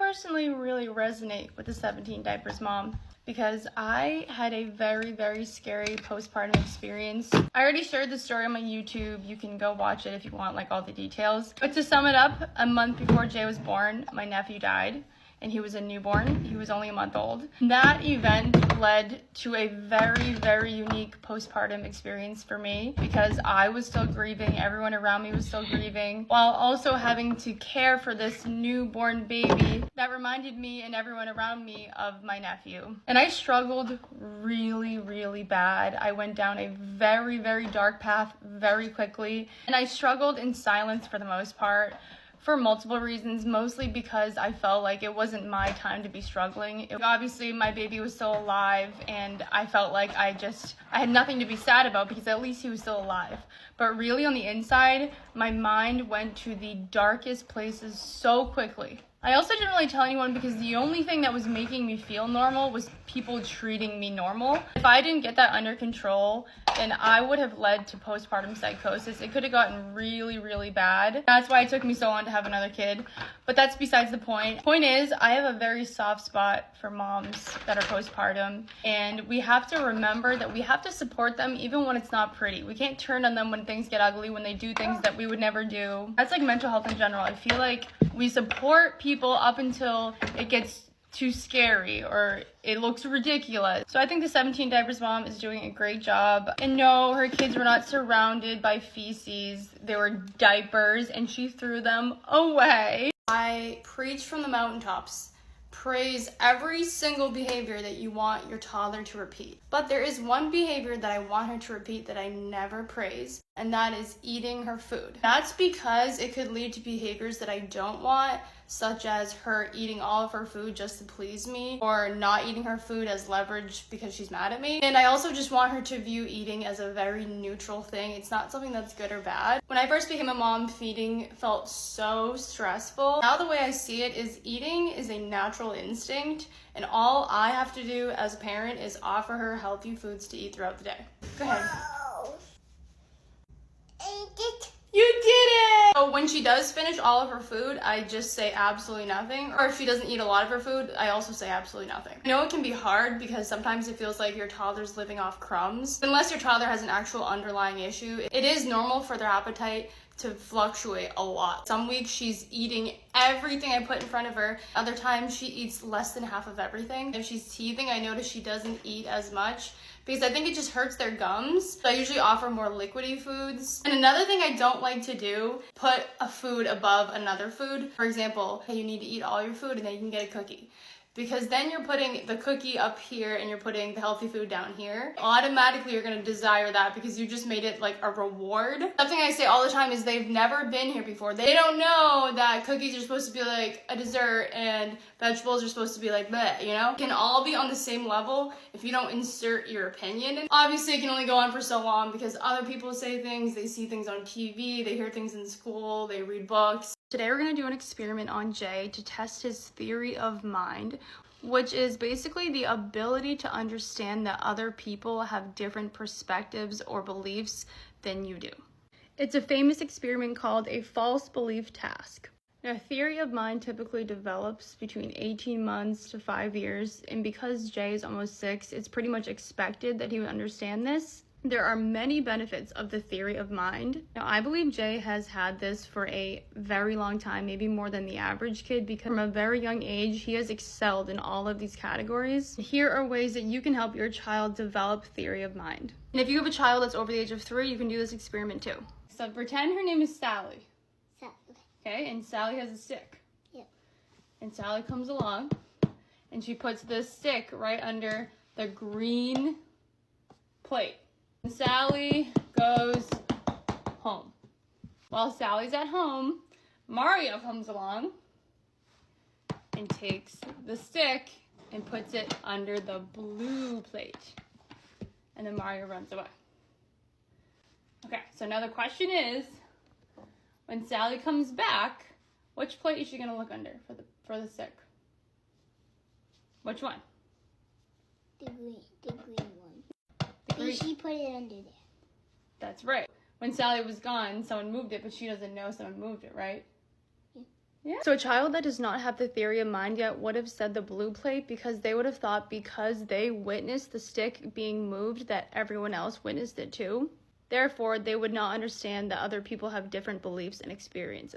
personally really resonate with the 17 diapers mom because I had a very, very scary postpartum experience. I already shared the story on my YouTube. You can go watch it if you want like all the details. But to sum it up, a month before Jay was born, my nephew died. And he was a newborn. He was only a month old. That event led to a very, very unique postpartum experience for me because I was still grieving. Everyone around me was still grieving while also having to care for this newborn baby that reminded me and everyone around me of my nephew. And I struggled really, really bad. I went down a very, very dark path very quickly. And I struggled in silence for the most part. For multiple reasons, mostly because I felt like it wasn't my time to be struggling. Obviously, my baby was still alive, and I felt like I had nothing to be sad about because at least he was still alive. But really on the inside, my mind went to the darkest places so quickly. I also didn't really tell anyone because the only thing that was making me feel normal was people treating me normal. If I didn't get that under control, then I would have led to postpartum psychosis. It could have gotten really, really bad. That's why it took me so long to have another kid. But that's besides the point. Point is, I have a very soft spot for moms that are postpartum. And we have to remember that we have to support them even when it's not pretty. We can't turn on them when things get ugly, when they do things that we would never do. That's like mental health in general. I feel like we support people up until it gets too scary or it looks ridiculous. So I think the 17 diapers mom is doing a great job. And no, her kids were not surrounded by feces. They were diapers and she threw them away. I preach from the mountaintops. Praise every single behavior that you want your toddler to repeat. But there is one behavior that I want her to repeat that I never praise, and that is eating her food. That's because it could lead to behaviors that I don't want, such as her eating all of her food just to please me, or not eating her food as leverage because she's mad at me. And I also just want her to view eating as a very neutral thing. It's not something that's good or bad. When I first became a mom, feeding felt so stressful. Now the way I see it is eating is a natural instinct, and all I have to do as a parent is offer her healthy foods to eat throughout the day. Go ahead. You did it! So when she does finish all of her food, I just say absolutely nothing. Or if she doesn't eat a lot of her food, I also say absolutely nothing. I know it can be hard because sometimes it feels like your toddler's living off crumbs. Unless your toddler has an actual underlying issue, it is normal for their appetite to fluctuate a lot. Some weeks she's eating everything I put in front of her. Other times she eats less than half of everything. If she's teething, I notice she doesn't eat as much because I think it just hurts their gums. So I usually offer more liquidy foods. And another thing I don't like to do, put a food above another food. For example, hey, you need to eat all your food and then you can get a cookie. Because then you're putting the cookie up here and you're putting the healthy food down here. Automatically you're gonna desire that because you just made it like a reward. Something I say all the time is they've never been here before. They don't know that cookies are supposed to be like a dessert and vegetables are supposed to be like bleh, you know? It can all be on the same level if you don't insert your opinion. Obviously it can only go on for so long because other people say things, they see things on TV, they hear things in school, they read books. Today we're going to do an experiment on Jay to test his theory of mind, which is basically the ability to understand that other people have different perspectives or beliefs than you do. It's a famous experiment called a false belief task. Now, theory of mind typically develops between 18 months to 5 years, and because Jay is almost 6, it's pretty much expected that he would understand this. There are many benefits of the theory of mind. Now, I believe Jay has had this for a very long time, maybe more than the average kid, because from a very young age, he has excelled in all of these categories. Here are ways that you can help your child develop theory of mind. And if you have a child that's over the age of 3, you can do this experiment too. So pretend her name is Sally. Sally. Okay, and Sally has a stick. Yep. And Sally comes along, and she puts this stick right under the green plate. And Sally goes home. While Sally's at home, Mario comes along and takes the stick and puts it under the blue plate. And then Mario runs away. Okay, so now the question is, when Sally comes back, which plate is she going to look under for the stick? Which one? The green one. Because she put it under there. That's right. When Sally was gone, someone moved it, but she doesn't know someone moved it, right? Yeah. Yeah. So a child that does not have the theory of mind yet would have said the blue plate because they would have thought because they witnessed the stick being moved that everyone else witnessed it too. Therefore, they would not understand that other people have different beliefs and experiences.